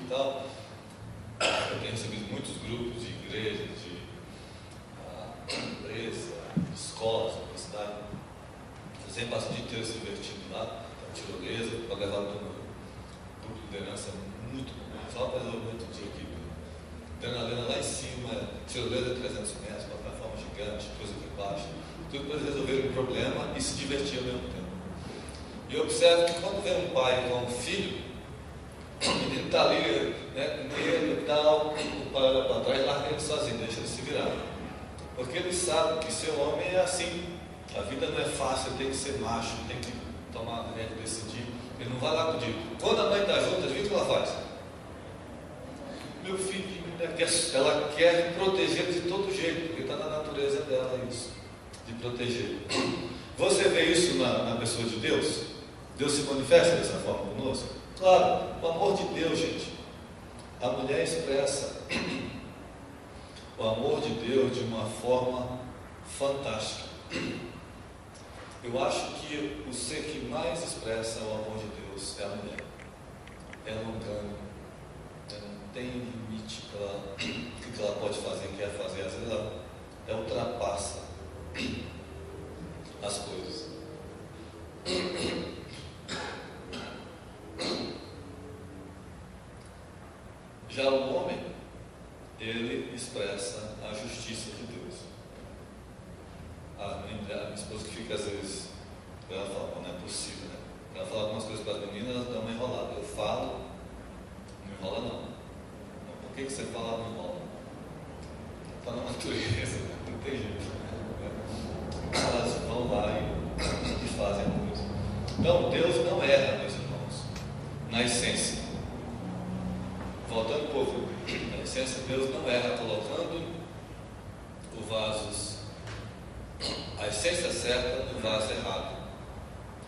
e tal. Eu tenho recebido muitos grupos de igrejas, de empresas, de escolas, universidade. Eu sempre passo o dia inteiro se divertindo lá, tirolesa, para levar para o grupo de liderança muito bom. Só para resolver outro dia aqui. Adrenalina lá em cima, tirolesa de 300 metros, plataforma gigante, coisa aqui embaixo. Tudo para resolver um problema e se divertir ao mesmo tempo. E eu observo que quando vem um pai com um filho, o menino está ali, né, com medo e tal, o pai olha para trás e larga ele sozinho, deixa ele se virar. Porque ele sabe que ser homem é assim. A vida não é fácil, tem que ser macho, tem que tomar a rédea, decidir. Ele não vai lá pedir. Quando a mãe está junto, viu o que ela faz? Meu filho, ela quer proteger de todo jeito, porque está na natureza dela isso, de proteger. Você vê isso na pessoa de Deus? Deus se manifesta dessa forma conosco? Claro, o amor de Deus, gente. A mulher expressa o amor de Deus de uma forma fantástica. Eu acho que o ser que mais expressa o amor de Deus é a mulher. Ela não ganha, ela não tem limite para o que ela pode fazer, quer fazer. Às vezes ela ultrapassa as coisas. Já o homem, ele expressa a justiça de Deus. A minha esposa que fica às vezes, ela fala, não é possível, né? Ela fala algumas coisas para as meninas, elas dão uma enrolada. Eu falo, não enrola não. Por que você fala não enrola? Está na natureza, né? Não tem jeito. Elas vão lá e fazem a coisa. Então, Deus não erra, meus irmãos, na essência. Voltando um pouco, na essência, Deus não erra colocando o vaso, a essência certa no vaso errado.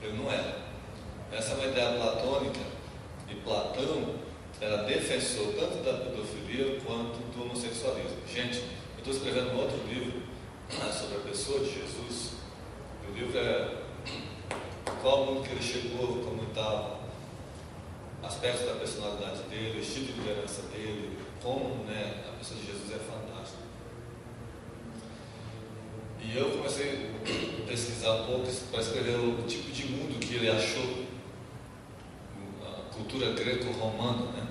Ele não erra. Essa é uma ideia platônica, e Platão era defensor tanto da pedofilia quanto do homossexualismo. Gente, eu estou escrevendo um outro livro sobre a pessoa de Jesus. O livro é qual mundo que ele chegou, como estava, aspectos da personalidade dele, o estilo de liderança dele, como, né, a pessoa de Jesus é fantástica. E eu comecei a pesquisar um pouco para escrever o tipo de mundo que ele achou, a cultura greco-romana, né?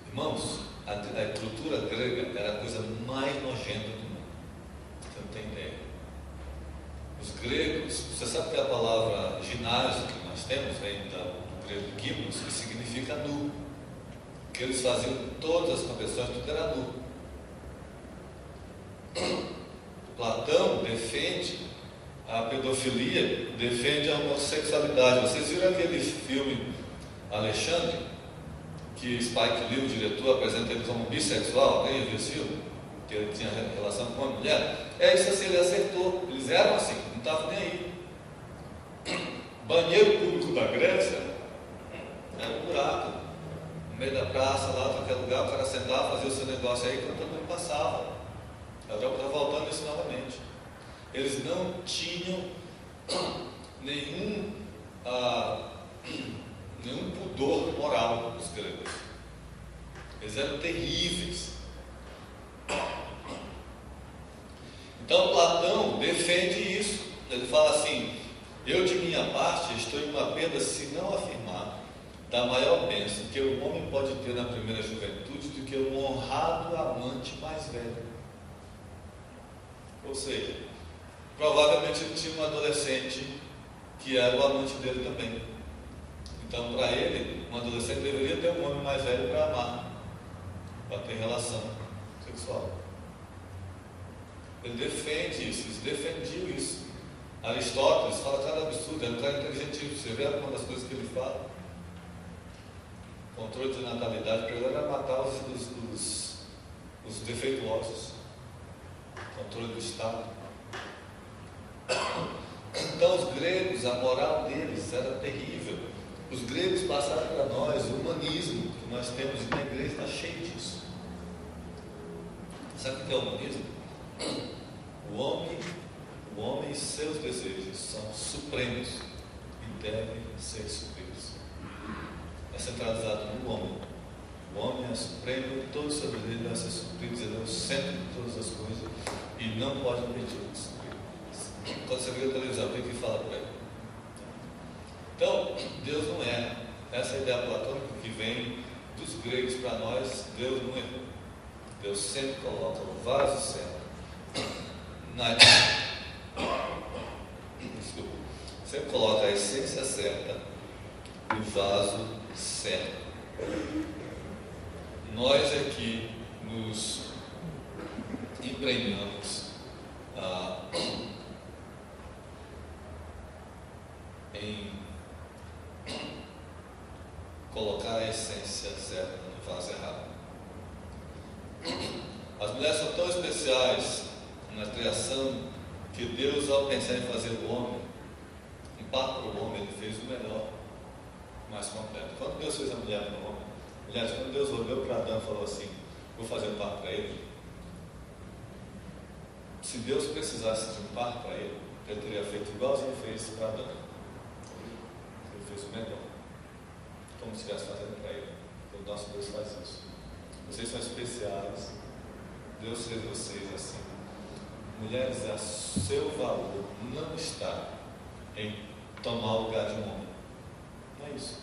Irmãos, a cultura grega era a coisa mais nojenta do mundo. Você não tem ideia. Os gregos, você sabe que a palavra ginásio que nós temos vem do grego gimnos, que significa nu. Que eles faziam todas as competições, tudo era nu. Platão defende a pedofilia, defende a homossexualidade. Vocês viram aquele filme Alexandre, que Spike Lee, o diretor, apresenta ele como bissexual? Alguém viu esse filme? Que ele tinha relação com uma mulher? É isso assim, ele acertou. Eles eram assim, não estavam nem aí. Banheiro público da Grécia era um buraco, no meio da praça, lá, qualquer lugar, o cara sentava, fazia o seu negócio aí, quando todo mundo passava. Eu estou voltando isso novamente. Eles não tinham nenhum pudor moral, os gregos. Eles eram terríveis. Então Platão defende isso. Ele fala assim: eu de minha parte estou em uma perda se não afirmar da maior bênção que o homem pode ter na primeira juventude do que um honrado amante mais velho. Ou seja, provavelmente ele tinha um adolescente que era o amante dele também. Então, para ele, um adolescente deveria ter um homem mais velho para amar, para ter relação sexual. Ele defende isso, eles defendiam isso. Aristóteles fala cada absurdo, é um cara inteligentíssimo. Você vê uma das coisas que ele fala? Controle de natalidade, para ele era matar os defeituosos. Controle do Estado. Então os gregos, a moral deles era terrível. Os gregos passaram para nós o humanismo que nós temos, e na igreja está cheio disso. Sabe o que é o humanismo? O homem e seus desejos são supremos e devem ser supridos. É centralizado no homem. O homem é supremo, todo sobre ele vai ser suprido, ele é o centro de todas as coisas e não pode impedir de suprir. Quando você vê a televisão, o que fala para ele? Então, Deus não erra. Essa é a ideia platônica que vem dos gregos para nós. Deus não errou. Deus sempre coloca o vaso certo sempre coloca a essência certa e o vaso certo. Nós aqui nos empenhamos em colocar a essência certa no vaso errado. As mulheres são tão especiais na criação que Deus, ao pensar em fazer o homem, em parte para o homem, ele fez o melhor, mais completo. Quando Deus fez a mulher para o homem, aliás, quando Deus olhou para Adão e falou assim: vou fazer um par para ele. Se Deus precisasse de um par para ele, ele teria feito igualzinho ele fez para Adão. Ele fez o melhor, como se estivesse fazendo para ele. O nosso Deus faz isso. Vocês são especiais. Deus fez vocês assim. Mulheres, seu valor não está em tomar o lugar de um homem. Não é isso.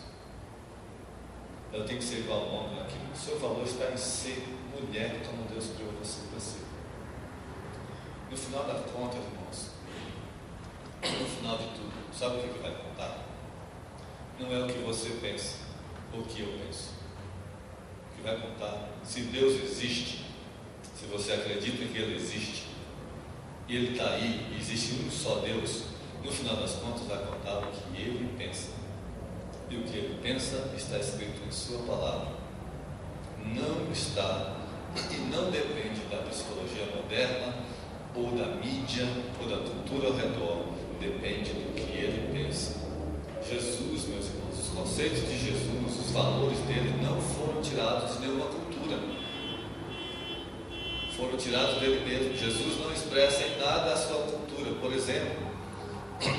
Ela tem que ser igual ao homem. Aqui, o seu valor está em ser mulher como Deus criou você para ser. No final das contas, irmãos, no final de tudo, sabe o que vai contar? Não é o que você pensa ou o que eu penso. O que vai contar, se Deus existe, se você acredita que Ele existe, e Ele está aí, e existe um só Deus, no final das contas vai contar o que Ele pensa. E o que Ele pensa está escrito em Sua palavra. Não está e não depende da psicologia moderna, ou da mídia, ou da cultura ao redor. Depende do que Ele pensa. Jesus, meus irmãos, os conceitos de Jesus, os valores dele não foram tirados de nenhuma cultura. Foram tirados dele mesmo. Jesus não expressa em nada a sua cultura. Por exemplo,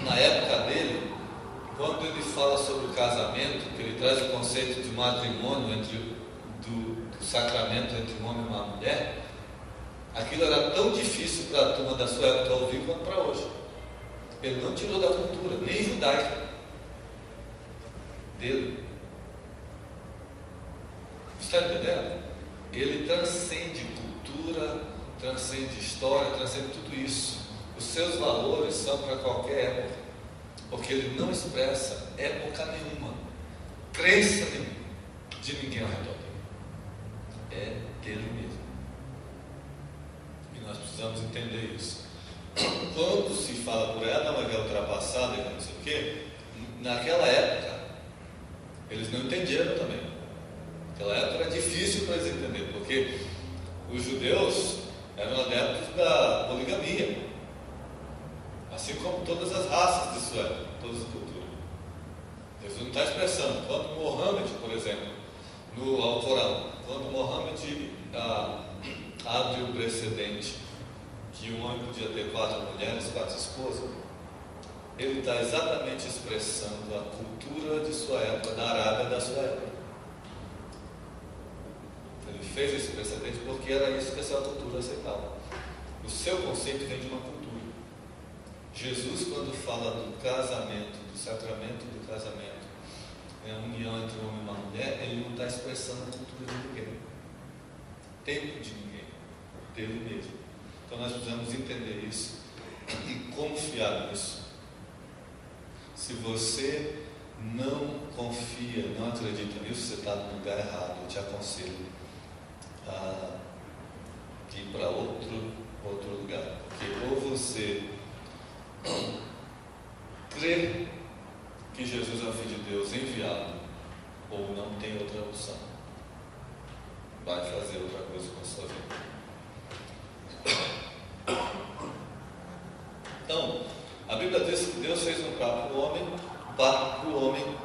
na época dele, quando ele fala sobre o casamento, que ele traz o conceito de matrimônio, do sacramento entre um homem e uma mulher, aquilo era tão difícil para a turma da sua época ouvir quanto para hoje. Ele não tirou da cultura, nem judaica dele. Está entendendo? Ele transcende cultura, transcende história, transcende tudo isso. Os seus valores são para qualquer época, porque ele não expressa época nenhuma, crença nenhuma de ninguém ao redor dele. É dele mesmo. E nós precisamos entender isso. Quando se fala por ela, mas é ultrapassada e não sei o quê, naquela época eles não entenderam também. Naquela época era difícil para eles entenderem, porque os judeus eram adeptos da poligamia, assim como todas as raças de sua época, todas as culturas. Jesus não está expressando. Quando Mohammed, por exemplo, no Alcorão, quando Mohammed abre o precedente que um homem podia ter 4 mulheres, 4 esposas, ele está exatamente expressando a cultura de sua época, da Arábia da sua época. Ele fez esse precedente porque era isso que essa cultura aceitava. O seu conceito vem de uma cultura. Jesus, quando fala do casamento, do sacramento do casamento, a união entre um homem e uma mulher, ele não está expressando a cultura de ninguém, tempo de ninguém, dele mesmo. Então nós precisamos entender isso e confiar nisso. Se você não confia, não acredita nisso, você está no lugar errado. Eu te aconselho a ir para outro lugar, porque ou você crê que Jesus é o Filho de Deus enviado, ou não tem outra opção. Vai fazer outra coisa com a sua vida. Então, a Bíblia diz que Deus fez um para o homem,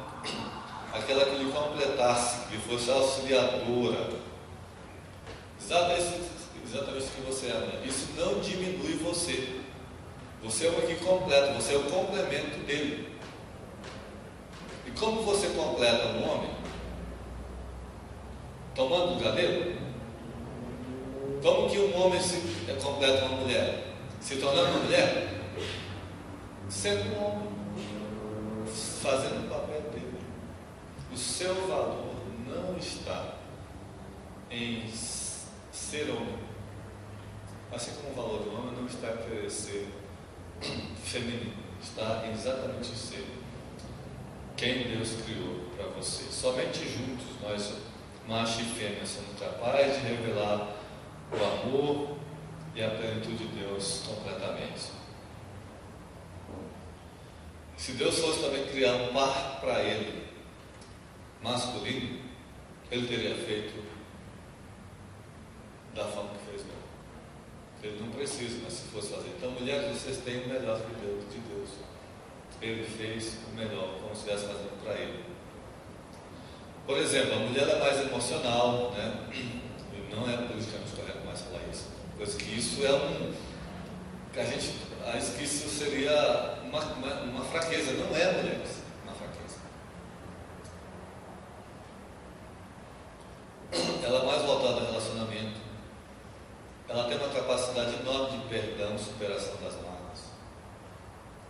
aquela que lhe completasse, que fosse auxiliadora. Exatamente o que você é, né? Isso não diminui você. Você é o que completa, você é o complemento dele. E como você completa um homem? tomando o lugar dele? Como que um homem completa uma mulher? Se tornando uma mulher? Sendo um homem, fazendo o papel dele. O seu valor não está em ser homem, assim como o valor do homem não está em querer ser feminino, está em exatamente ser quem Deus criou para você. Somente juntos nós, macho e fêmea, somos capazes de revelar o amor e a plenitude de Deus completamente. Se Deus fosse também criar um par para ele, masculino, ele teria feito da forma que fez, não. Ele não precisa, mas se fosse fazer. Então, mulheres, vocês têm o melhor de Deus. Ele fez o melhor, como se estivesse fazendo para ele. Por exemplo, a mulher é mais emocional, né? E não é politicamente correto mais falar isso. Coisa que isso é que a gente acha que isso seria uma fraqueza. Não é, mulheres, uma fraqueza. Ela é mais voltada ao relacionamento. Ela tem uma capacidade enorme de perdão, superação das mágoas.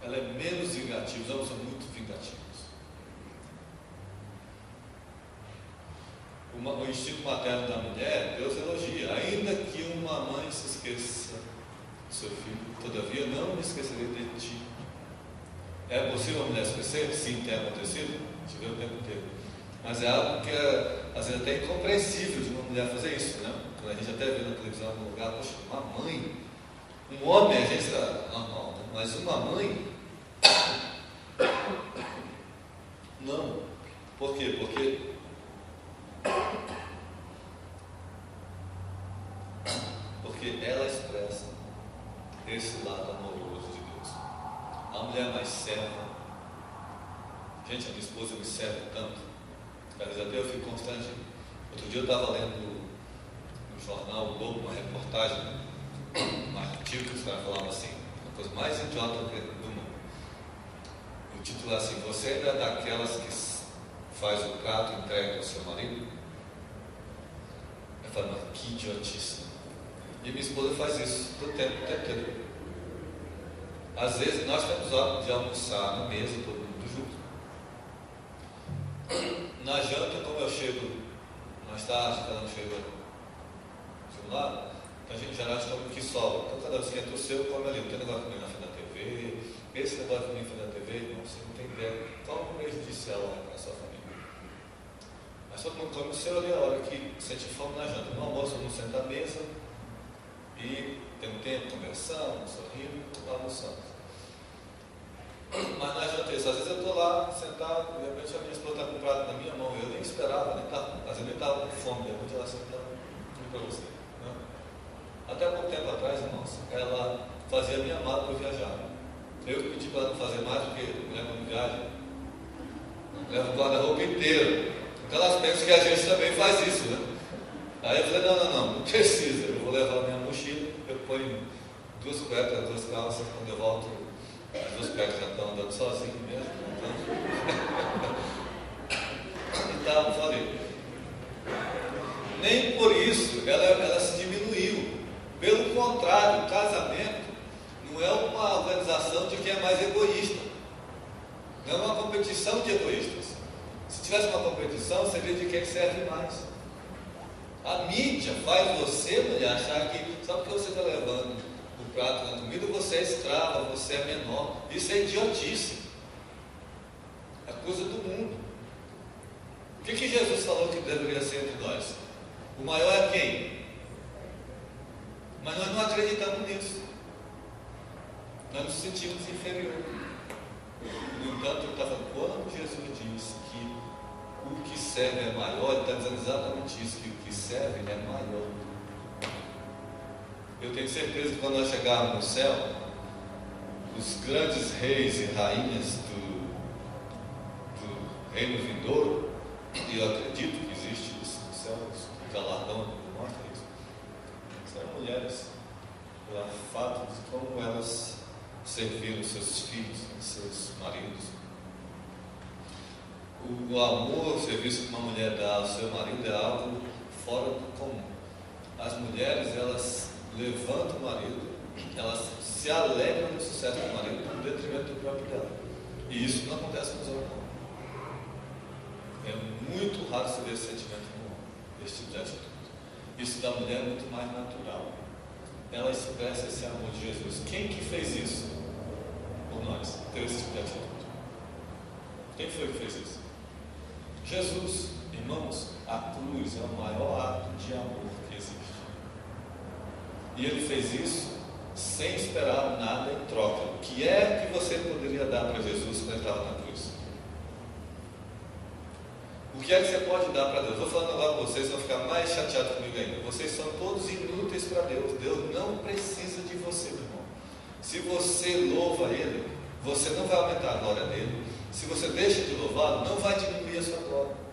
Ela é menos vingativa, os homens são muito vingativos. O instinto materno da mulher, Deus elogia. Ainda que uma mãe se esqueça do seu filho, todavia não me esquecerei de ti. É possível uma mulher esquecer? Sim, tem acontecido. Tive o tempo inteiro. Mas é algo que às vezes até incompreensível de uma mulher fazer isso, né? A gente até vê na televisão em algum lugar, poxa, uma mãe, um homem, a gente está normal, né? Mas uma mãe, não. Por quê? Porque ela expressa esse lado amoroso de Deus. A mulher mais serva, gente, a minha esposa me serve tanto, às vezes até eu fico constante. Outro dia eu estava lendo no jornal O Globo uma reportagem, um artigo que os caras falavam assim, a coisa mais idiota do mundo. O título é assim: você ainda é daquelas que faz o prato e entrega ao seu marido? Eu falo, mas que idiotice. E minha esposa faz isso todo o tempo inteiro. Às vezes nós temos hábito de almoçar na mesa, todo mundo junto. Na janta, como eu chego mais tarde, cada um chega lá, então a gente geralmente come o que sobra. Então cada vez que entra o seu, come ali. Não tem negócio de comer na frente da TV. Esse negócio de comer na frente da TV, não, você não tem ideia qual o prejudicial é para a sua família. Mas todo mundo come o seu ali a hora que sente fome na janta. No almoço, todo mundo senta à mesa e tem um tempo conversando, sorrindo, almoçando. Mas na janta, às vezes eu estou lá sentado, de repente a minha esposa está com o prato na minha mão, eu nem esperava, às vezes nem estava com fome, de repente ela senta para você. Né? Até há pouco tempo atrás, irmãos, ela fazia minha mala para eu viajar. Eu que pedi para ela não fazer mais, porque mulher quando viaja, leva o guarda-roupa inteiro. Então elas pensam que a gente também faz isso, né? Aí eu falei, não precisa, eu vou levar a minha mochila, eu ponho 2 cuecas, 2 calças, quando eu volto, as 2 cuecas já estão andando sozinho mesmo. Então, falei, nem por isso ela se diminuiu. Pelo contrário, o casamento não é uma organização de quem é mais egoísta. Não é uma competição de egoístas. Se tivesse uma competição, seria de quem serve mais. A mídia faz você, mulher, achar que só porque você está levando o prato na comida, você é escrava, você é menor. Isso é idiotice. É coisa do mundo. O que Jesus falou que deveria ser entre nós? O maior é quem? Mas nós não acreditamos nisso. Nós nos sentimos inferiores. No entanto, ele está falando, quando Jesus disse que o que serve é maior, ele está dizendo exatamente isso, que o que serve é maior. Eu tenho certeza que quando nós chegarmos no céu, os grandes reis e rainhas do reino vindouro, e eu acredito que existe isso no céu, o galardão mostra isso, serão mulheres, pelo fato de como elas serviram seus filhos, seus maridos. O amor, o serviço que uma mulher dá ao seu marido é algo fora do comum. As mulheres, elas levantam o marido, elas se alegram no sucesso do marido no detrimento do próprio dela. E isso não acontece nos homens. É muito raro se ver esse sentimento no homem, esse tipo de atitude. Isso da mulher é muito mais natural. Ela expressa esse amor de Jesus. Quem que fez isso por nós? Ter esse tipo de atitude. Quem foi que fez isso? Jesus. Irmãos, a cruz é o maior ato de amor que existe. E ele fez isso sem esperar nada em troca. O que é que você poderia dar para Jesus quando ele estava na cruz? O que é que você pode dar para Deus? Vou falando agora para vocês, vão ficar mais chateados comigo ainda. Vocês são todos inúteis para Deus. Deus não precisa de você, meu irmão. Se você louva Ele, você não vai aumentar a glória dele. Se você deixa de louvá-lo, não vai diminuir a sua glória.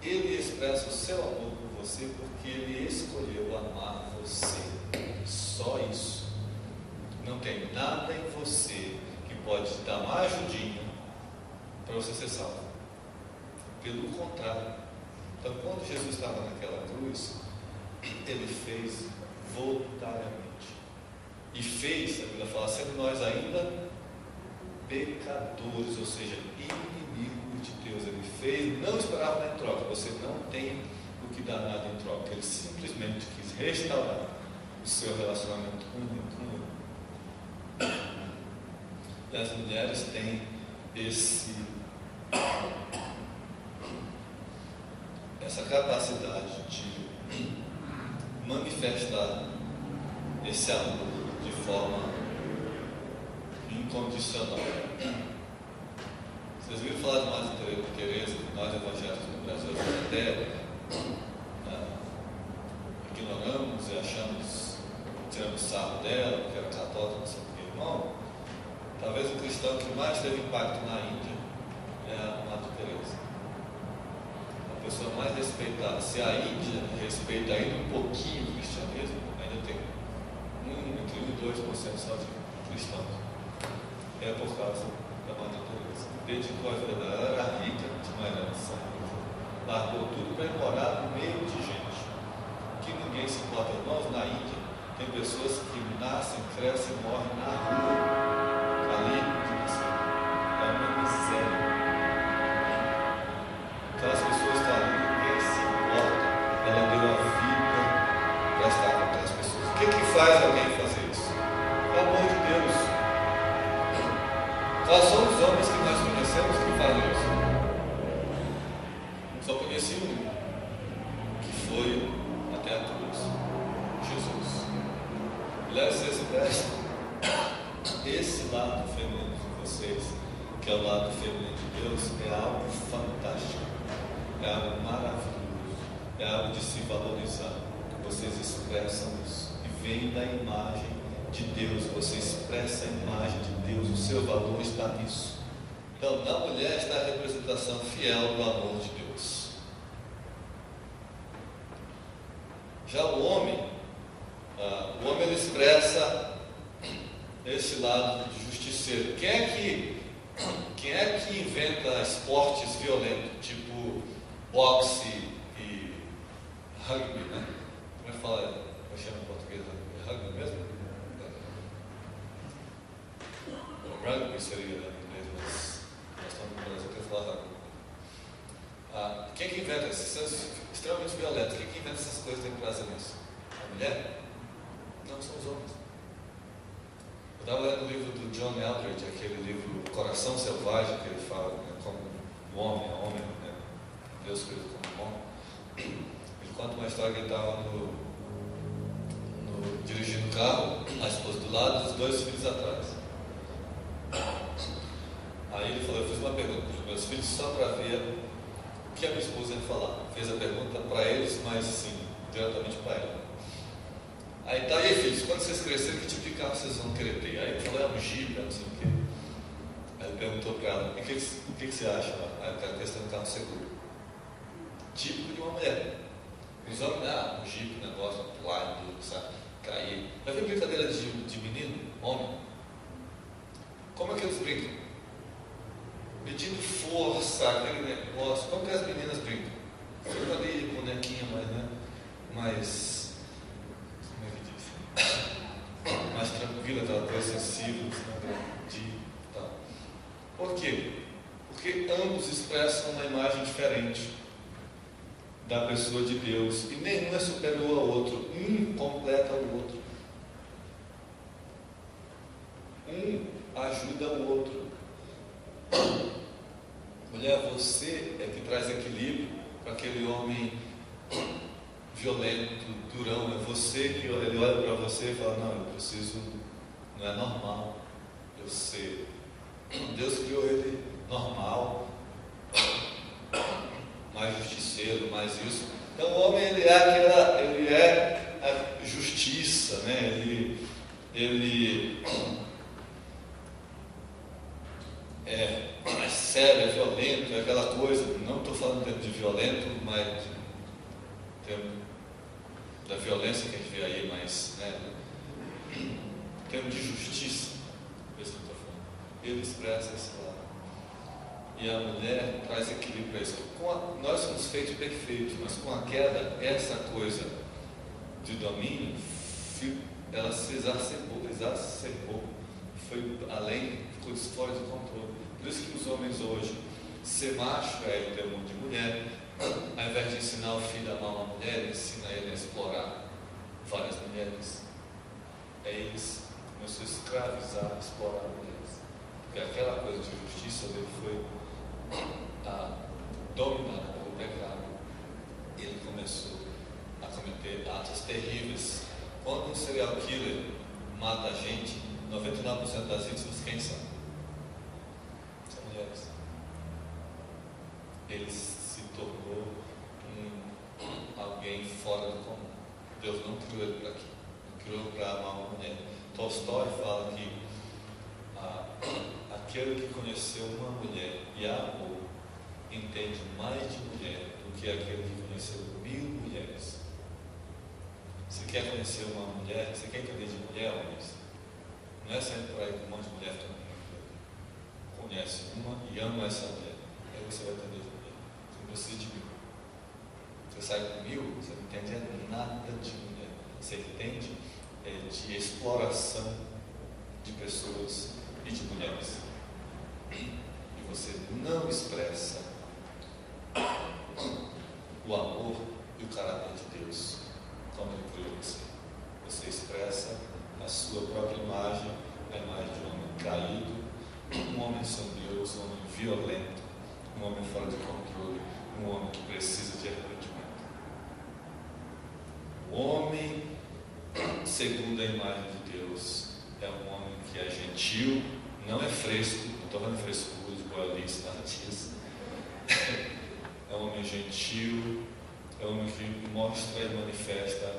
Ele expressa o seu amor por você porque Ele escolheu amar você. Só isso. Não tem nada em você que pode te dar uma ajudinha para você ser salvo. Pelo contrário. Então, quando Jesus estava naquela cruz, Ele fez voluntariamente. E fez, a Bíblia fala, sendo nós ainda pecadores, ou seja, inimigos de Deus. Ele fez, não esperava nada em troca. Você não tem o que dar nada em troca. Ele simplesmente quis restaurar o seu relacionamento com Ele. E as mulheres têm essa capacidade de manifestar esse amor de forma incondicional. Vocês viram falar de Madre Teresa, que nós evangélicos no Brasil até ignoramos e achamos, tiramos sarro dela, que era católica, não sei o que, irmão. Talvez o cristão que mais teve impacto na Índia é a Madre Teresa. A pessoa mais respeitada. Se a Índia respeita ainda um pouquinho o cristianismo, ainda tem entre 1 e 2% só de cristãos. É por causa da Madre Teresa. Dedicou a vida dela, ela era rica, tinha uma herança, largou tudo para ir morar no meio de gente que ninguém se importa. Irmãos, na Índia tem pessoas que nascem, crescem e morrem na rua. Ali onde nasceram. É uma miséria. Aquelas pessoas estão ali, ninguém se importa. Ela deu a vida para estar com aquelas pessoas. O que faz alguém fazer isso? O amor de Deus. Quais são os homens que nós conhecemos que fazem isso? Só conheci um, que foi até a cruz, Jesus. Mulheres, vocês prestam esse lado feminino de vocês, que é o lado feminino de Deus, é algo fantástico, é algo maravilhoso, é algo de se valorizar. Vocês expressam isso e vem da imagem de Deus. Você expressa a imagem de Deus, o seu valor está nisso. Então, na mulher está a representação fiel do amor de Deus. Já o homem ele expressa esse lado de justiceiro. Quem é que inventa esportes violentos, tipo boxe e rugby, né? Como é que fala? Eu chamo em português rugby mesmo? Rugby seria em inglês, mas nós estamos no Brasil para falar rugby. Quem é que inventa? Esses são extremamente violentos. Quem é que inventa essas coisas tem prazer nisso? A mulher? Não, são os homens. Eu estava lendo o livro do John Eldredge, aquele livro Coração Selvagem, que ele fala, né, como o homem, né, Deus criou como homem. Ele conta uma história que ele estava dirigindo o carro, a esposa do lado e os 2 filhos atrás. Aí ele falou, eu fiz uma pergunta para os meus filhos só para ver o que a minha esposa ia falar. Fez a pergunta para eles, mas sim, diretamente para ela. Aí tá, e aí filhos, quando vocês crescerem, que tipo de carro vocês vão querer ter? Aí ele falou, um Jeep, não sei o quê. Aí ele perguntou para ela, o que você acha? Aí o cara questão do carro seguro. Típico de uma mulher. Os homens, um Jeep, negócio, pular, sabe, cair. Já viu brincadeira de menino, homem? Como é que eles brincam? Medindo força, aquele negócio. Como que as meninas brincam? Você expressam uma imagem diferente da pessoa de Deus, e nenhum é superior ao outro, um completa o outro, um ajuda o outro. Mulher, você é que traz equilíbrio para aquele homem violento, durão. É você que ele olha para você e fala: não, eu preciso, não é normal eu ser. Deus criou ele normal, mais justiceiro, mais isso. Então o homem, ele é a justiça, né? Ele é mais sério, é violento, é aquela coisa. Não estou falando de violento, mas da violência que a gente vê aí, mas, né, em termos de justiça, ele expressa esse lado. E a mulher traz equilíbrio para isso. Nós somos feitos perfeitos, mas com a queda, essa coisa de domínio, ela se exacerbou, foi além, ficou fora de controle. Por isso que os homens hoje, ser macho é o termo de mulher, ao invés de ensinar o filho a amar uma mulher, ensina ele a explorar várias mulheres. Eles começaram a escravizar, explorar mulheres. Porque aquela coisa de justiça dele foi dominada pelo pecado. Ele começou a cometer atos terríveis. Quando um serial killer mata a gente, 99% das vítimas, quem são? São mulheres. Ele se tornou alguém fora do comum. Deus não criou ele para aqui, não criou para amar uma mulher. Tolstói fala que aquele que conheceu uma mulher e a amou entende mais de mulher do que aquele que conheceu 1000 mulheres. Você quer conhecer uma mulher, você quer entender de mulher, homens? Não é saindo por aí com um monte de mulher também. Conhece uma e ama essa mulher. Aí você vai entender de mulher. Você não precisa de 1000. Você sai com 1000, você não entende nada de mulher. Você entende de exploração de pessoas e de mulheres. E você não expressa o amor e o caráter de Deus como Ele criou você. Você expressa a sua própria imagem, a imagem de um homem caído, um homem sem Deus, um homem violento, um homem fora de controle, um homem que precisa de arrependimento. O homem, segundo a imagem de Deus, é um homem que é gentil, não é fresco, não estou falando de frescura, de boiolice, nada disso. É um homem gentil, é um homem que mostra e manifesta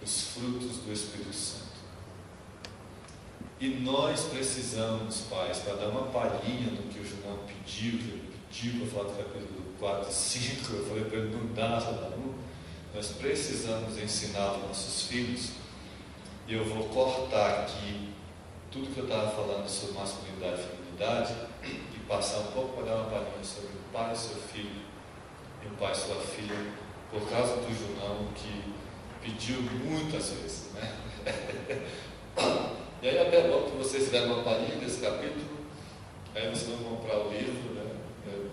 os frutos do Espírito Santo. E nós precisamos, pais, para dar uma palhinha do que o João pediu, que ele pediu para falar do capítulo 4 e 5, eu falei para ele não dar só da 1, nós precisamos ensinar aos nossos filhos, e eu vou cortar aqui tudo que eu estava falando sobre masculinidade e feminilidade e passar um pouco para dar uma palhinha sobre o pai e seu filho, e o pai e sua filha, por causa do Junão, que pediu muitas vezes, né? E aí até bom que vocês fizeram uma palhinha desse capítulo, aí vocês vão comprar o livro, né? Eu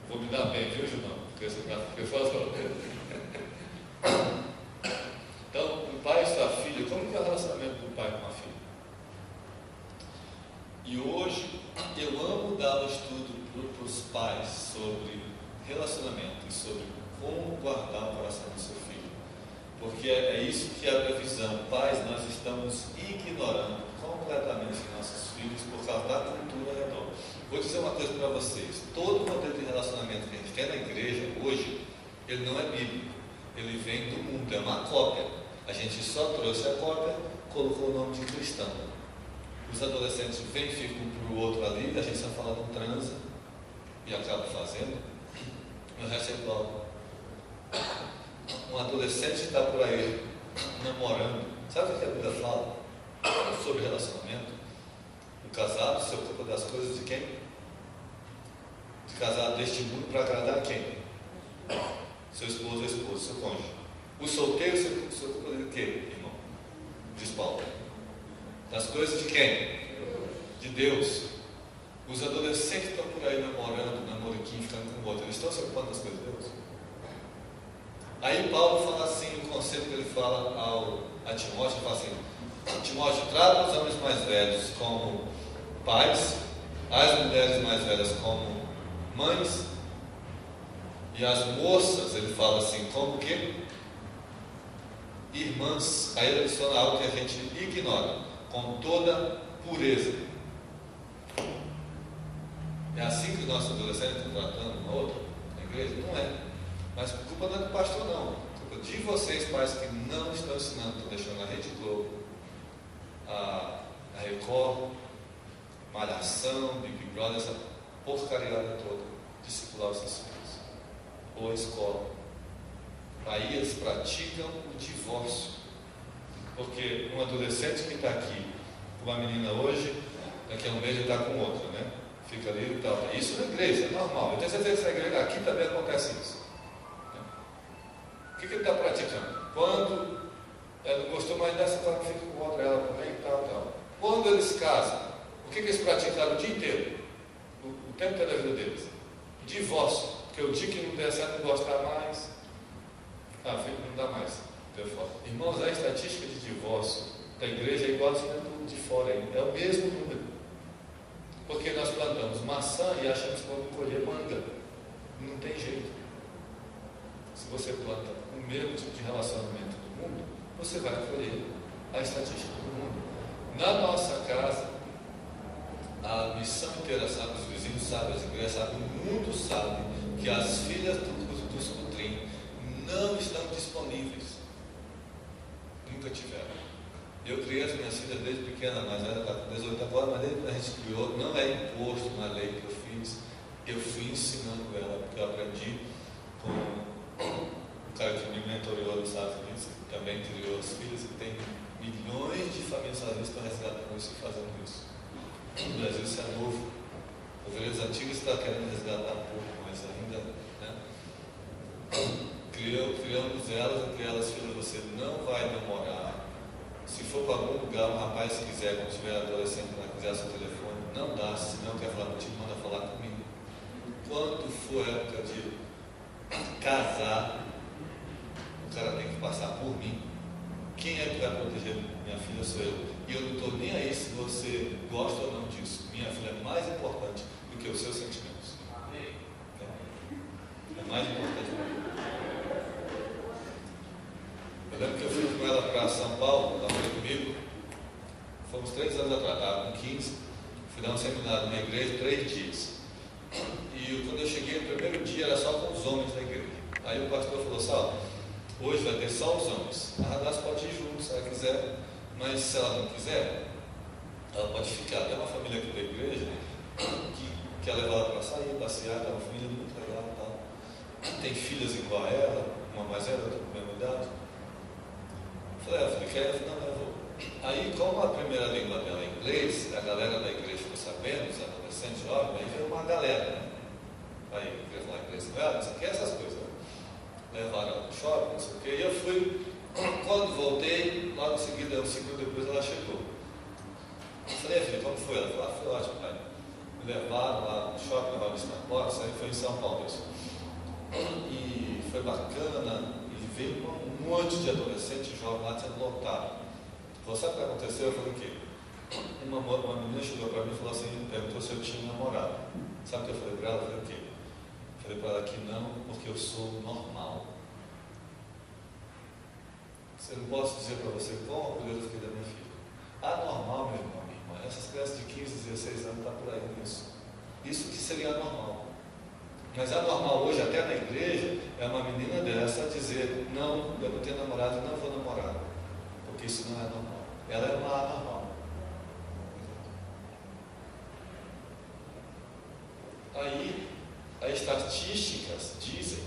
vou me dar bem, viu, Junão? Porque você falou. Então, o pai e sua filha, como que é o relacionamento do pai com a filha? E hoje eu amo dar um estudo para os pais sobre relacionamento e sobre como guardar o coração do seu filho. Porque é isso que é a previsão. Pais, nós estamos ignorando completamente nossos filhos por causa da cultura ao redor. Vou dizer uma coisa para vocês. Todo o modelo de relacionamento que a gente tem na igreja hoje, ele não é bíblico. Ele vem do mundo, é uma cópia. A gente só trouxe a cópia, colocou o nome de cristão. Os adolescentes vêm, ficam para o outro ali, a gente só fala não transa e acaba fazendo. O resto é igual. Um adolescente está por aí namorando. Sabe o que a Bíblia fala sobre relacionamento? O casado se ocupa das coisas de quem? De casado deste mundo para agradar quem? Seu esposo ou esposa, seu cônjuge. O solteiro se ocupa de quê, irmão? Diz Paulo. Das coisas de quem? De Deus. Os adolescentes estão por aí namorando, namoro pouquinho ficando com o outro. Eles estão se ocupando das coisas de Deus? Aí Paulo fala assim, o conselho que ele fala a Timóteo, ele fala assim: Timóteo, trata os homens mais velhos como pais, as mulheres mais velhas como mães, e as moças, ele fala assim, como o quê? Irmãs. Aí ele adiciona algo que a gente ignora, com toda pureza. É assim que os nossos adolescentes estão tratando um outro na igreja? Não é. Mas culpa não é do pastor, não. Culpa de vocês, pais, que não estão ensinando, estão deixando a Rede Globo, a Record, Malhação, Big Brother, essa porcariada toda, discipular os seus filhos. Ou a escola. Aí eles praticam o divórcio. Porque um adolescente que está aqui com uma menina hoje, daqui a um mês ele está com outra, né? Fica ali e tal. Isso na igreja, é normal. Eu tenho certeza que essa igreja aqui também acontece isso. O que ele está praticando? Quando ela não gostou mais dessa, ela fica com outra, ela também e tal. Quando eles casam, o que eles praticaram o dia inteiro? O tempo inteiro da vida deles? Divórcio. Porque o dia que não der certo, não gostar mais, filho, não dá mais. Irmãos, a estatística de divórcio da igreja é igualzinha do de fora ainda. É o mesmo número. Porque nós plantamos maçã e achamos que vamos colher manga. Não tem jeito. Se você planta o mesmo tipo de relacionamento do mundo, você vai colher a estatística do mundo. Na nossa casa, a missão inteira sabe, os vizinhos sabem, as igrejas sabem, o mundo sabe que as filhas dos Cutrim não estão disponíveis. Nunca tiveram. Eu criei as minhas filhas desde pequena, mas ela está com 18 agora, mas desde que a gente criou, não é imposto na lei que eu fiz. Eu fui ensinando ela, porque eu aprendi com o cara que me mentoreou nos Estados Unidos, que também criou as filhas, e tem milhões de famílias sozinhas que estão resgatando isso e fazendo isso. No Brasil isso é novo. Ovelhas antigas está querendo resgatar pouco, mas ainda, né? Criamos elas, entre elas, filhas, você não vai demorar. Se for para algum lugar, um rapaz, se quiser, quando tiver adolescente, lá quiser seu telefone, não dá. Se não quer falar contigo, manda falar comigo. Quando for época de casar, o cara tem que passar por mim. Quem é que vai proteger minha filha? Sou eu. E eu não estou nem aí se você gosta ou não disso. Minha filha é mais importante do que os seus sentimentos. É mais importante para mim. Eu lembro que eu fui com ela para São Paulo, ela foi comigo, fomos 3 anos atrás, estava com 15, fui dar um seminário na igreja, 3 dias. E quando eu cheguei, o primeiro dia era só com os homens da igreja. Aí o pastor falou, Saulo, hoje vai ter só os homens. A Radassa pode ir junto se ela quiser, mas se ela não quiser, ela pode ficar. Tem uma família aqui da igreja que quer levar ela para sair, passear, é uma família muito legal e tal. Tem filhas igual a ela, uma mais velha, outra com a mesma idade. Eu falei, quer? Não, eu vou. Aí, como a primeira língua dela é inglês, a galera da igreja ficou sabendo, os adolescentes jovens, aí veio uma galera, né? Aí, queria falar inglês com ela, não sei o que, essas coisas, né? Levaram ela no shopping, não sei o que, e eu fui. Quando voltei, logo em seguida, um segundo depois, ela chegou. Eu falei, filha, como foi? Ela falou, foi ótimo, pai. Me levaram lá no shopping, levaram isso na porta, isso aí foi em São Paulo, isso. E foi bacana, e veio um monte de adolescentes jovens lá sendo lotados. Falou, sabe o que aconteceu? Eu falei, o quê? Uma menina chegou para mim e falou assim, perguntou se eu tinha um namorado. Sabe o que eu falei para ela? Eu falei, o quê? Eu falei para ela que não, porque eu sou normal. Eu não posso dizer para você quão orgulhoso eu fiquei da minha filha. Anormal, meu irmão, minha irmã. Essas crianças de 15, 16 anos estão por aí nisso. Isso que seria anormal. Mas anormal hoje, até na igreja, é uma menina dessa dizer, não, eu não tenho namorado e não vou namorar. Porque isso não é normal. Ela é uma anormal. Aí, as estatísticas dizem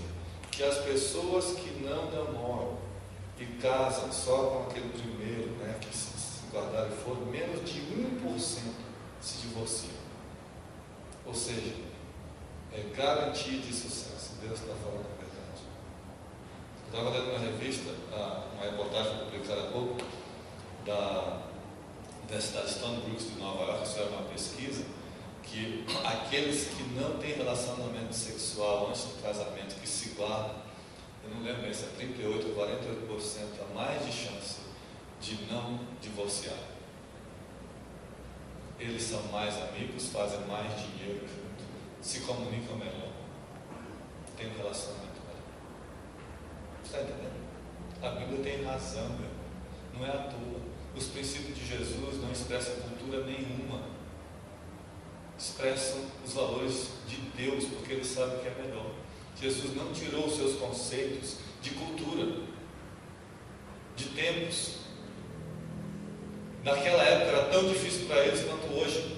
que as pessoas que não namoram e casam só com aquele primeiro, né, que se guardaram e foram, menos de 1% se divorciam. Ou seja, é garantia de sucesso. Deus está falando a verdade. Eu estava lendo uma revista, uma reportagem publicada há pouco, da Universidade Stony Brook de Nova York, isso é uma pesquisa, que aqueles que não têm relacionamento sexual antes do casamento, que se guardam, eu não lembro se é 38% ou 48% a mais de chance de não divorciar. Eles são mais amigos, fazem mais dinheiro junto, se comunicam melhor, têm um relacionamento melhor. Está entendendo? A Bíblia tem razão, não é à toa. Os princípios de Jesus não expressam cultura nenhuma, expressam os valores de Deus, porque Ele sabe o que é melhor. Jesus não tirou os seus conceitos de cultura, de tempos. Naquela época era tão difícil para eles quanto hoje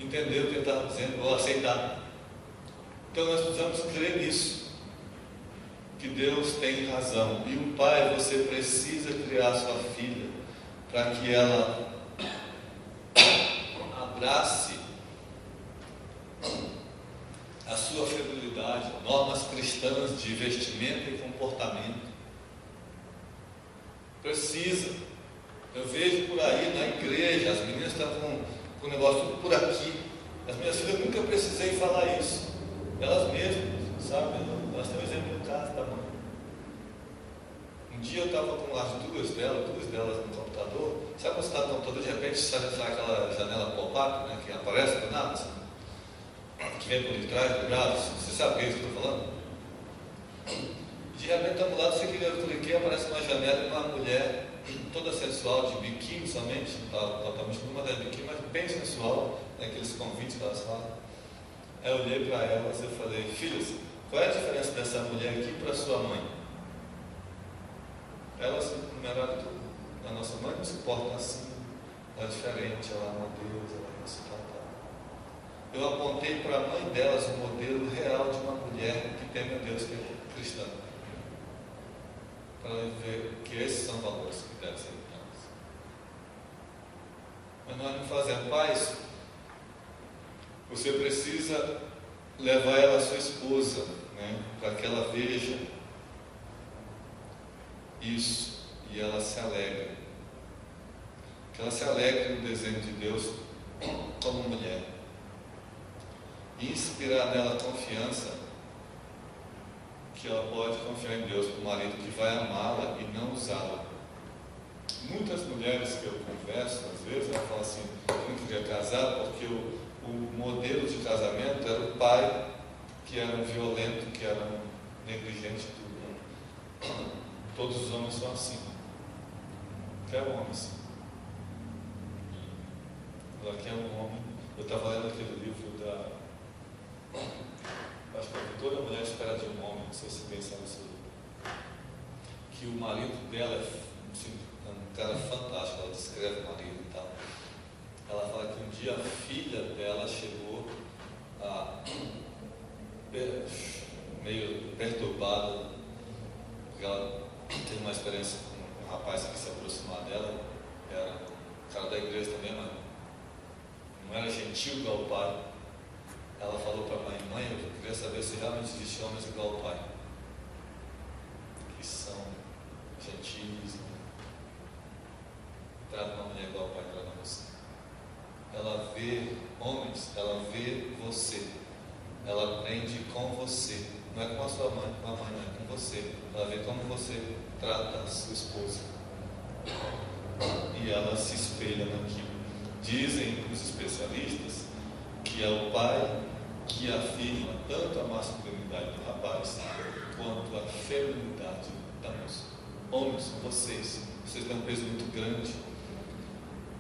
entender o que ele estava dizendo, ou aceitar. Então nós precisamos crer nisso, que Deus tem razão. E um pai, você precisa criar sua filha para que ela abrace a sua fidelidade, normas cristãs de vestimento e comportamento. Precisa. Eu vejo por aí na igreja, as meninas estão com o negócio tudo por aqui. As minhas filhas, eu nunca precisei falar isso. Elas mesmas, sabe? Elas têm um exemplo em casa da mãe. Um dia eu estava com as duas delas no computador. Sabe quando você está no computador, de repente sai aquela janela pop-up, né, que aparece do nada, assim, que vem por detrás do braço. Você sabe o que é isso que eu estou falando? De repente está do lado, você clica, aparece uma janela e uma mulher toda sensual, de biquíni somente, totalmente uma das biquíni, mas bem sensual, né, aqueles convites que elas falam. Aí eu olhei para elas e falei: filhas, qual é a diferença dessa mulher aqui para sua mãe? Elas numeraram tudo. A nossa mãe não se porta assim, ela é diferente, ela ama Deus, ela é assim, tal. Eu apontei para a mãe delas um modelo real de uma mulher que teme a Deus, que é cristã, para ver que esses são valores que devem ser ensinados. Mas nós não fazemos. Pais, você precisa levar ela, a sua esposa, né, para que ela veja isso e ela se alegre. Que ela se alegre no desenho de Deus como mulher. E inspirar nela confiança, que ela pode confiar em Deus para o marido que vai amá-la e não usá-la. Muitas mulheres que eu converso, às vezes, elas falam assim: eu não queria casar porque o modelo de casamento era o pai que era um violento, que era um negligente. Todos os homens são assim. Quer um homem assim. Ela quer um homem. Eu estava lendo aquele livro da... acho que toda mulher espera de um homem, não sei se pensa nisso, que o marido dela assim, é um cara fantástico. Ela descreve o marido e tal. Ela fala que um dia a filha dela chegou meio perturbada, porque ela teve uma experiência com um rapaz que se aproximar dela, era um cara da igreja também, mas não era gentil igual o pai. Ela falou para a mãe: eu queria saber se realmente existem homens igual ao pai, que são gentis, né? Trata uma mulher igual ao pai trata você. Ela vê homens, ela vê você, ela aprende com você, não é com a sua mãe, com a mãe, não é com você. Ela vê como você trata a sua esposa e ela se espelha naquilo. Dizem os especialistas que é o pai que afirma tanto a masculinidade do rapaz quanto a feminilidade da moça. Homens, vocês têm um peso muito grande.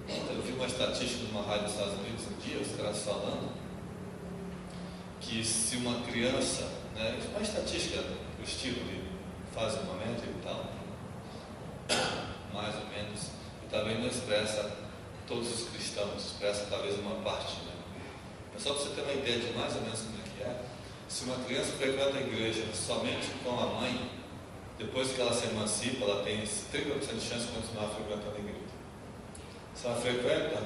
Eu vi uma estatística numa rádio dos Estados Unidos um dia, os caras falando que se uma criança, né, uma estatística do estilo de fase uma média e tal, mais ou menos, e também não expressa todos os cristãos, expressa talvez uma parte, né? Mas só para você ter uma ideia de mais ou menos como é que é, se uma criança frequenta a igreja somente com a mãe, depois que ela se emancipa, ela tem 30% de chance de continuar frequentando a igreja. Se ela frequenta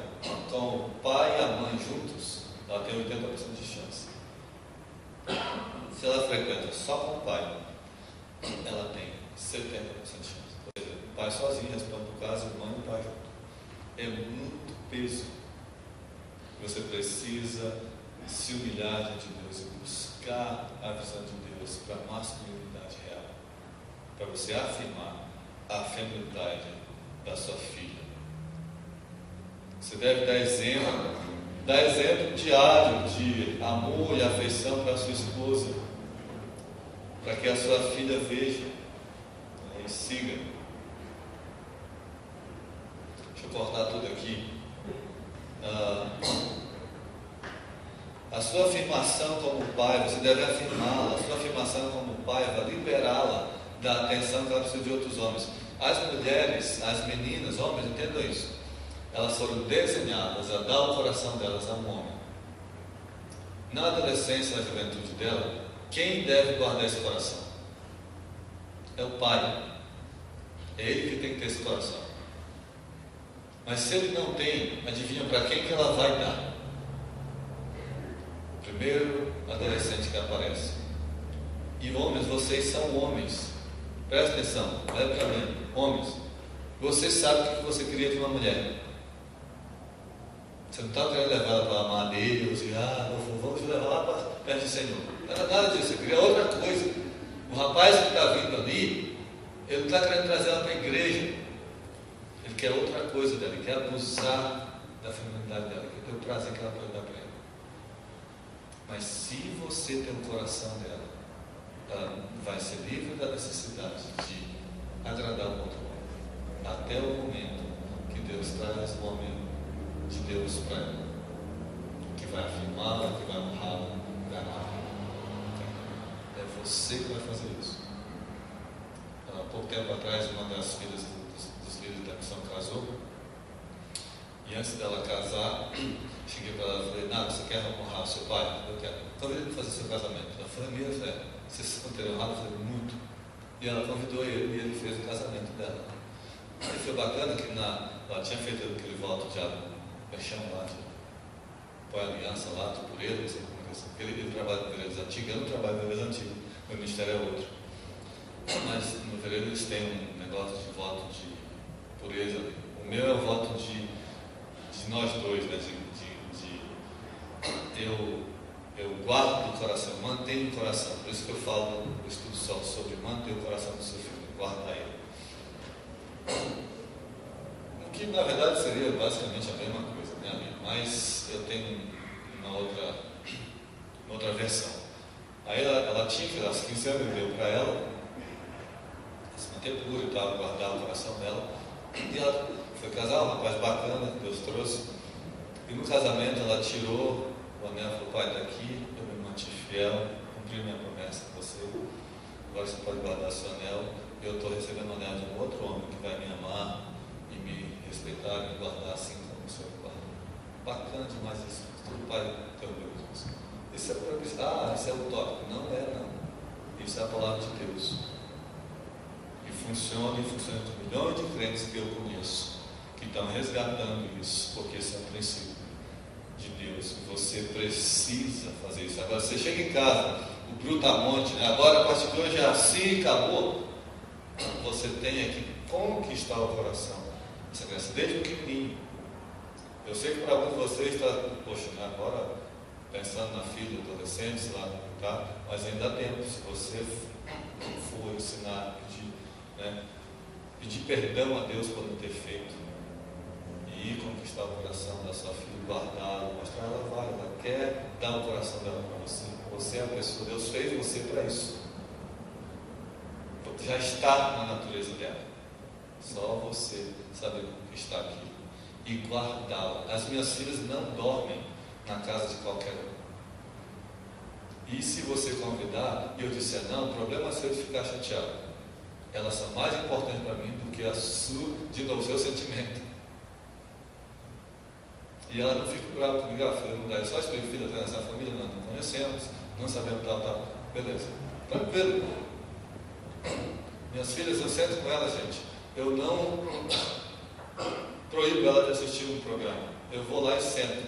com o pai e a mãe juntos, ela tem 80% de chance. Se ela frequenta só com o pai, ela tem 70% de chance. Ou seja, o pai sozinho responde por caso, a mãe e o pai junto. É muito peso você precisa se humilhar diante de Deus e buscar a visão de Deus para a masculinidade real, para você afirmar a feminilidade da sua filha. Você deve dar exemplo diário de amor e afeição para a sua esposa, para que a sua filha veja e siga. Deixa eu cortar tudo aqui. A sua afirmação como pai, você deve afirmá-la. A sua afirmação como pai vai liberá-la da atenção que ela precisa de outros homens. As mulheres, as meninas, homens, entendam isso. Elas foram desenhadas a dar o coração delas a um homem. Na adolescência, na juventude dela, quem deve guardar esse coração? É o pai. É ele que tem que ter esse coração. Mas se ele não tem, adivinha para quem que ela vai dar? O primeiro adolescente que aparece. E homens, vocês são homens. Presta atenção, olha para mim. Homens, você sabe o que você queria de uma mulher. Você não está querendo levar ela para amar Deus e vamos levar lá para perto do Senhor. Não era nada disso, você queria outra coisa. O rapaz que está vindo ali, ele não está querendo trazer ela para a igreja. Ele quer outra coisa dela, ele quer abusar da feminilidade dela, quer ter o prazer que ela pode dar para ele. Mas se você tem o coração dela, ela vai ser livre da necessidade de agradar o outro homem, até o momento que Deus traz o homem de Deus para ela, que vai afirmá-la, que vai honrá-la, que vai amá-la. É você que vai fazer isso. Há pouco tempo atrás, uma das filhas dos líderes da missão casou, e antes dela casar, cheguei para ela e falei: Nada, você quer honrar o seu pai? Eu quero. Convidei ele para fazer seu casamento. Ela falou: Mesmo, você se considerou honrado? Eu falei: Muito. E ela convidou ele e ele fez o casamento dela. E foi bacana que ela tinha feito aquele voto de chama lá de põe aliança lá, de pureza, não sei como é que é. Ele trabalha com veredas antigas, eu não trabalho com veredas antigas, meu ministério é outro. Mas no veredo eles têm um negócio de voto de pureza. O meu é o voto de nós dois, né? Eu guardo o coração, eu mantenho o coração. Por isso que eu falo no estudo só sobre manter o coração do seu filho, guardar ele. O que na verdade seria basicamente a mesma coisa, né, amigo? Mas eu tenho uma outra versão. Aí ela tinha que, aos 15 anos, deu para ela se manter pura e tal, guardar o coração dela. E ela foi casar, um rapaz bacana que Deus trouxe. E no casamento ela tirou o anel e falou: Pai, está aqui, eu me mantive fiel, cumpri minha promessa com você. Agora você pode guardar seu anel. Eu estou recebendo o anel de um outro homem que vai me amar e me respeitar e me guardar assim como o Senhor me guardou. Bacana demais isso. Tudo pai tem orgulho disso. Isso é utópico. Não é, não. Isso é a palavra de Deus. E funciona com milhões de crentes que eu conheço, que estão resgatando isso, porque esse é um princípio de Deus. E você precisa fazer isso. Agora, você chega em casa, o brutamonte, né? Agora a partir de hoje é assim, acabou. Você tem que conquistar o coração dessa criança desde pequenininho. Eu sei que para alguns de vocês está, poxa, agora pensando na filha, adolescente, lá, tá? Mas ainda dá tempo, se você for ensinar, pedir perdão a Deus por não ter feito, e ir conquistar o coração da sua filha, guardá-lo, mostrar ela quer dar o coração dela para você. Você é a pessoa, Deus fez você para isso. Já está na natureza dela. Só você saber conquistar aquilo e guardá-la. As minhas filhas não dormem na casa de qualquer um. E se você convidar e eu disser não, o problema é seu de ficar chateado. Elas são mais importantes para mim do que a sua, de novo, o seu sentimento. E ela não fica brava comigo, filha, só explico, filha, tem essa família, não conhecemos, não sabemos tal. Beleza, tranquilo. Minhas filhas, eu sento com elas, gente. Eu não proíbo ela de assistir um programa. Eu vou lá e sento.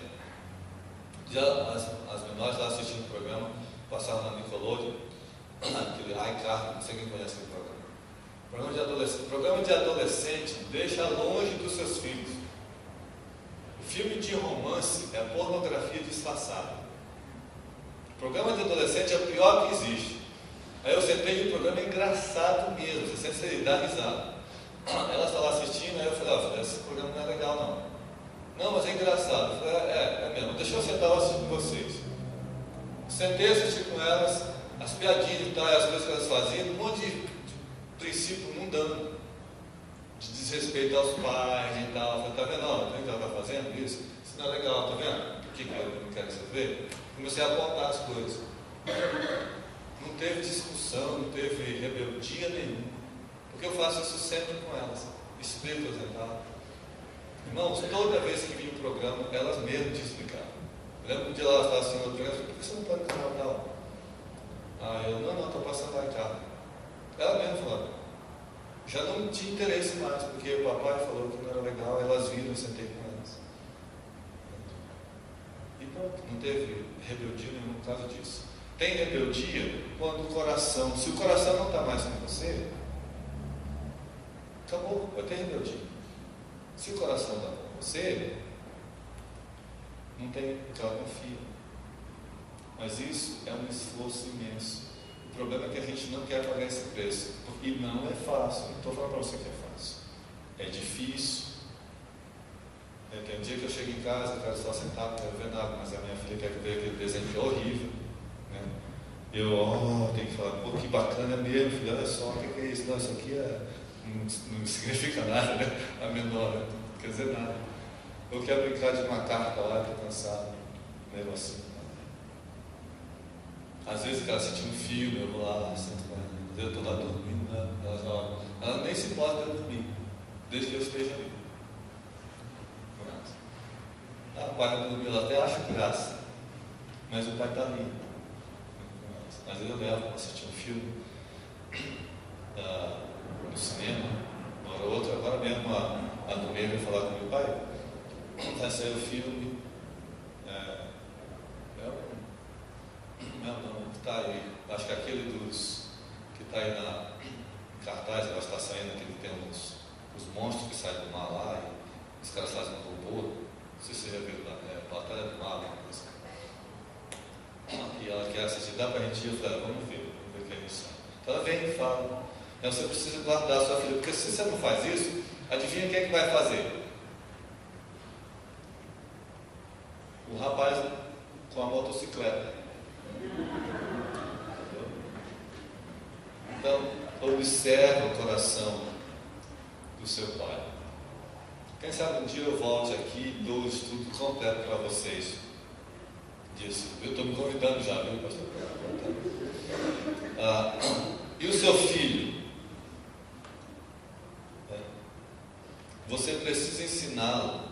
Já as menores lá assistindo o programa, passaram na Nickelodeon, aquele iCarly, não sei quem conhece aquele programa. Programa de adolescente, deixa longe dos seus filhos. O Filme de romance é pornografia disfarçada. Programa de adolescente é o pior que existe. Aí eu sentei e o programa é engraçado mesmo, você sente ele dá risada. Ela está lá assistindo, aí eu falei, esse programa não é legal não. Não, mas é engraçado. Eu falei, é mesmo, deixa eu sentar lá assistir com vocês. Sentei, assisti com elas, as piadinhas e tal, as coisas que elas faziam, um monte de princípio mundano, de desrespeito aos pais e tal. Eu falei, tá vendo? Não, que ela está fazendo isso? Isso não é legal, tá vendo? Por que eu não quero que você veja? Comecei a apontar as coisas. Não teve discussão, não teve rebeldia nenhuma. Porque eu faço isso sempre com elas. Explico as etapas. Irmãos, toda vez que vinha o programa, elas mesmas te explicavam. Eu lembro que um dia ela estava assistindo o programa, por que você não pode canal tal? Eu, não, estou passando lá em casa. Ela mesma falou, já não tinha interesse mais, porque o papai falou que não era legal, elas viram, eu sentei com elas. E pronto, não teve rebeldia nenhuma por causa disso. Tem rebeldia quando o coração, se o coração não está mais com você, acabou, vai ter rebeldia. Se o coração está com você, não tem, porque ela confia. Mas isso é um esforço imenso. O problema é que a gente não quer pagar esse preço. E não é fácil. Não estou falando para você que é fácil. É difícil. Tem um dia que eu chego em casa, eu quero só sentar, não quero ver nada, mas a minha filha quer ver aquele desenho que é horrível. Né? Eu tenho que falar, pô, que bacana mesmo, filho, olha só, o que é isso? Não, isso aqui não significa nada, né? A menor, né? Não quer dizer nada. Eu quero brincar de uma carta lá, estou cansado, mesmo assim. Às vezes ela assiste um filme, eu vou lá, sento com ela, eu estou lá dormindo, né? Ela nem se importa de dormir, desde que eu esteja ali. O pai vai dormir, ela até acha graça, mas o pai está ali. Às vezes eu levo para assistir um filme no cinema, uma hora ou outra. Agora mesmo a Dominga veio falar com meu pai, vai sair o filme, não, que está aí, acho que aquele que está aí na cartaz, agora está saindo, que tem os monstros que saem do mar lá, e os caras fazem um robô, não sei se você já viu lá, Batalha do Mar, e ela quer assistir, dá para a gente ir, eu falei, vamos ver o que é isso. Então ela vem e fala, você precisa guardar a sua filha, porque se você não faz isso, adivinha quem é que vai fazer? O rapaz com a motocicleta. Então, observa o coração do seu pai. Quem sabe um dia eu volte aqui e dou o estudo completo para vocês disso. Eu estou me convidando já, viu, pastor? E o seu filho? Você precisa ensiná-lo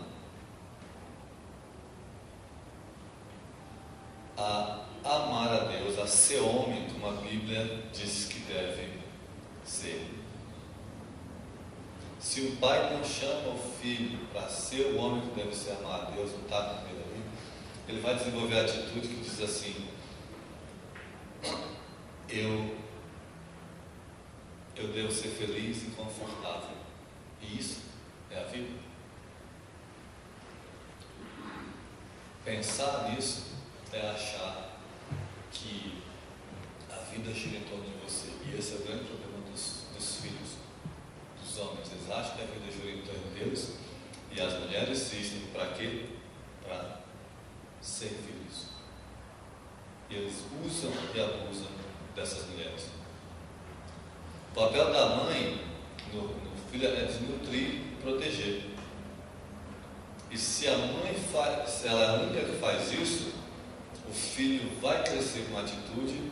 a amar a Deus, a ser homem, como a Bíblia diz que deve ser. Se o pai não chama o filho para ser o homem que deve ser, amar a Deus, não está com ele ali, ele vai desenvolver a atitude que diz assim: eu devo ser feliz e confortável. E isso é a vida. Pensar nisso é achar que a vida gira em torno de você. E esse é o grande problema dos filhos, dos homens. Eles acham que a vida gira em torno deles, e as mulheres existem para quê? Para servi-los. E eles usam e abusam dessas mulheres. O papel da mãe no filho é desnutrir e proteger. E se a mãe se ela é a única que faz isso, o filho vai crescer com uma atitude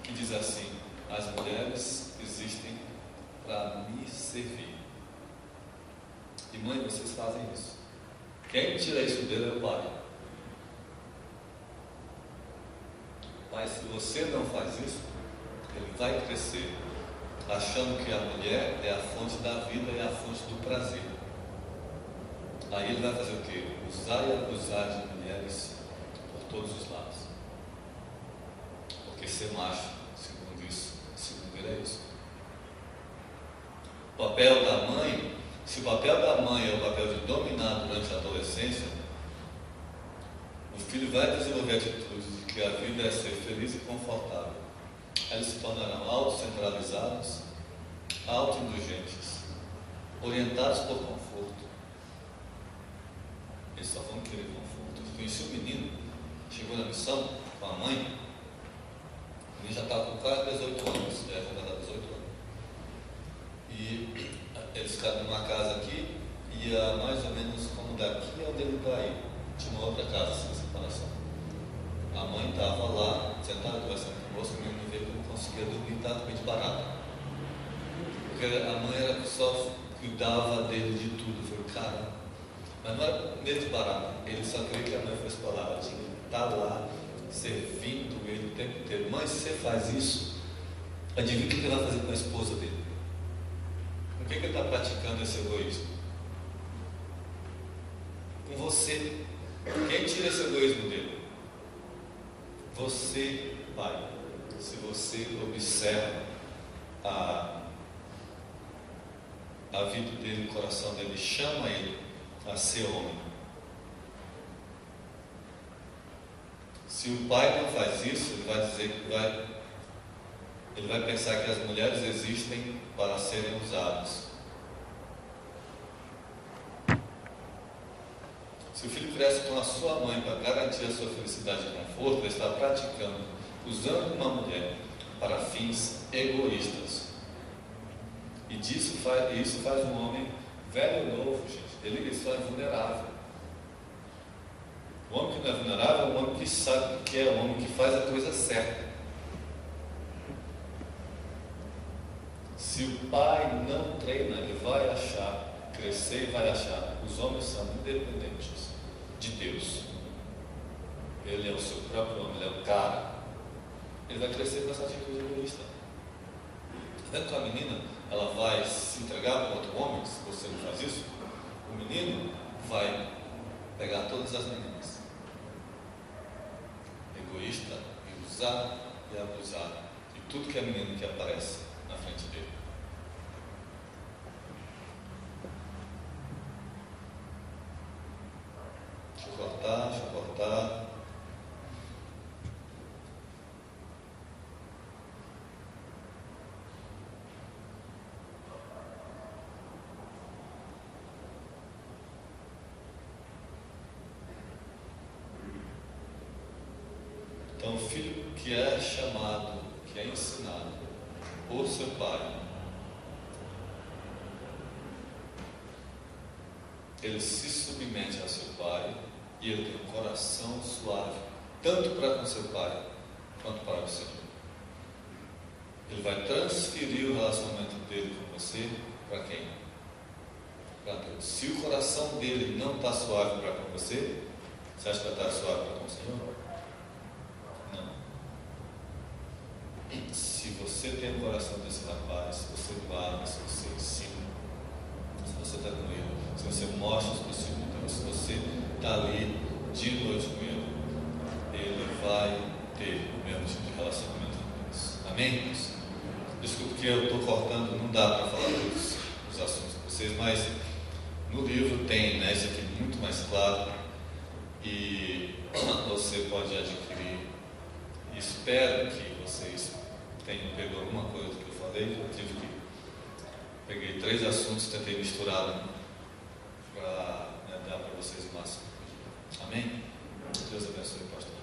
que diz assim: as mulheres existem para me servir. E mãe, vocês fazem isso. Quem tira isso dele é o pai. Mas se você não faz isso, ele vai crescer achando que a mulher é a fonte da vida e a fonte do prazer. Aí ele vai fazer o quê? Usar e abusar de mulheres por todos os lados. Porque ser macho, segundo ele é isso. O papel da mãe, se o papel da mãe é o papel de dominar durante a adolescência, filho vai desenvolver atitudes de que a vida é ser feliz e confortável. Eles se tornarão autocentralizados, autoindulgentes, orientados por conforto. Eles só vão querer conforto. Eu conheci um menino, chegou na missão com a mãe, ele já estava com quase 18 anos, já ia completar 18 anos. E eles ficaram numa casa aqui, e ia mais ou menos como daqui ao Delitaí. Tinha uma outra casa, assim, separação. A mãe estava lá, sentada, conversando conosco, o menino veio que não conseguia dormir, estava com de barata. Porque a mãe era que só cuidava dele de tudo. Eu falei, cara, mas não era medo de barata, ele só queria que a mãe fosse para lá, tinha que estar lá, servindo ele o tempo inteiro. Mãe, se você faz isso, adivinha o que ele vai fazer com a esposa dele? Com que ele está praticando esse egoísmo? Com você. Quem tira esse egoísmo dele? Você, pai. Se você observa a vida dele, o coração dele, chama ele a ser homem. Se o pai não faz isso, ele vai dizer que ele vai pensar que as mulheres existem para serem usadas. Se o filho cresce com a sua mãe para garantir a sua felicidade e conforto, ele está praticando, usando uma mulher para fins egoístas. E isso faz um homem velho ou novo, gente. Ele só é vulnerável. O homem que não é vulnerável é o homem que sabe o que é, o homem que faz a coisa certa. Se o pai não treina, ele vai crescer e vai achar que os homens são independentes de Deus. Ele é o seu próprio homem, ele é o cara. Ele vai crescer com essa atitude egoísta. Dentro da menina, ela vai se entregar para outro homem, se você não faz isso, o menino vai pegar todas as meninas. Egoísta, e usar e abusar de tudo que é menino que aparece na frente dele. Deixa eu cortar. Então, o filho que é chamado, que é ensinado por seu pai, ele se submete ao seu pai e ele tem um coração suave, tanto para com seu pai quanto para o Senhor. Ele vai transferir o relacionamento dele com você para quem? Para Deus. Se o coração dele não está suave para com você, você acha que vai estar suave para com o Senhor? Não. Se você tem o coração desse rapaz, se você guarda, se você ensina, se você está com ele, se você mostra os princípios de Deus, se você está ali de noite com ele vai ter o mesmo tipo de relacionamento com Deus. Amém? Desculpe que eu estou cortando, não dá para falar todos os assuntos com vocês, mas no livro tem, né, isso aqui muito mais claro, e você pode adquirir. Espero que vocês tenham pego alguma coisa que eu falei. Eu peguei 3 assuntos, tentei misturar para dar para vocês o máximo. Amém? Deus abençoe, pastor.